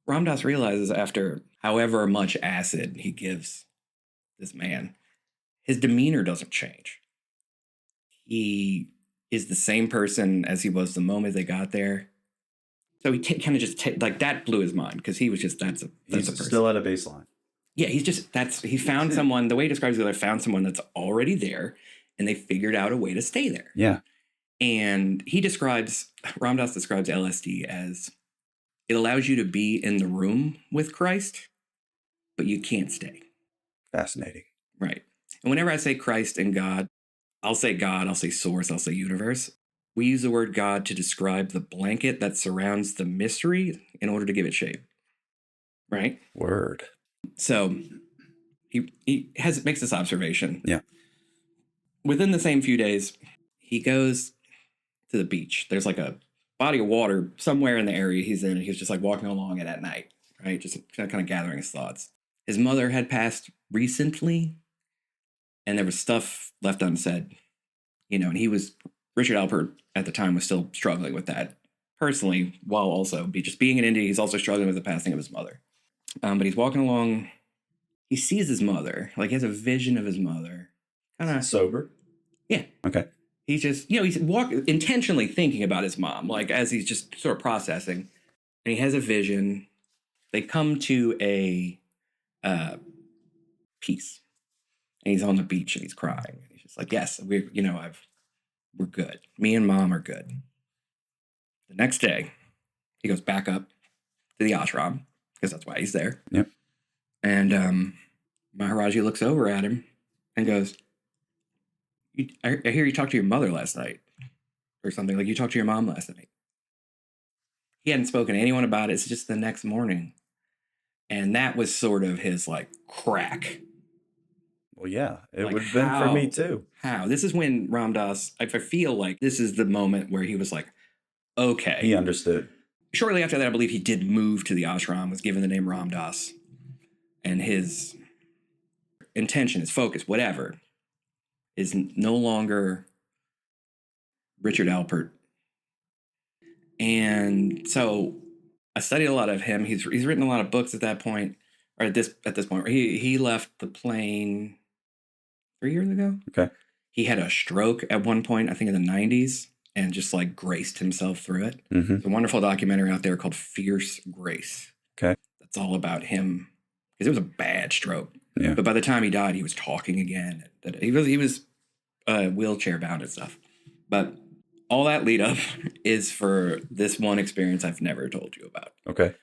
Ram Dass realizes after however much acid he gives this man, his demeanor doesn't change. He is the same person as he was the moment they got there. So he kind of just like that blew his mind because he was just that's a person. Still at a baseline. Yeah, he found someone. The way he describes it, I found someone that's already there, and they figured out a way to stay there. Yeah, and Ram Dass describes LSD as it allows you to be in the room with Christ, but you can't stay. Fascinating. Right. And whenever I say Christ and God, I'll say source, I'll say universe. We use the word God to describe the blanket that surrounds the mystery in order to give it shape. Right? Word. So he makes this observation. Yeah. Within the same few days, he goes to the beach. There's like a body of water somewhere in the area he's in. And he's just like walking along it at night, right? Just kind of gathering his thoughts. His mother had passed recently, and there was stuff left unsaid, and Richard Alpert at the time was still struggling with that personally, while also just being in India, he's also struggling with the passing of his mother. But he's walking along, he sees his mother, like he has a vision of his mother. Kind of sober? Yeah. Okay. He's just, he's intentionally thinking about his mom, like as he's just sort of processing. And he has a vision. They come to a peace. And he's on the beach and he's crying. He's just like, yes, we're good. Me and mom are good. The next day, he goes back up to the ashram because that's why he's there. Yep. And Maharaji looks over at him and goes, I hear you talked to your mother last night or something. Like you talked to your mom last night. He hadn't spoken to anyone about it. It's just the next morning. And that was sort of his like crack. Well, yeah, it would have been for me too. How? This is when Ram Dass, I feel like this is the moment where he was like, okay. He understood. Shortly after that, I believe he did move to the ashram, was given the name Ram Dass. And his intention, his focus, whatever, is no longer Richard Alpert. And so I studied a lot of him. He's written a lot of books at that point, or at this point. He left the plane 3 years ago. Okay. He had a stroke at one point, I think in the 90s, and just like graced himself through it. Mm-hmm. There's a wonderful documentary out there called Fierce Grace. Okay. That's all about him because it was a bad stroke. Yeah. But by the time he died, he was talking again. He was wheelchair bound and stuff. But all that lead up is for this one experience I've never told you about. Okay.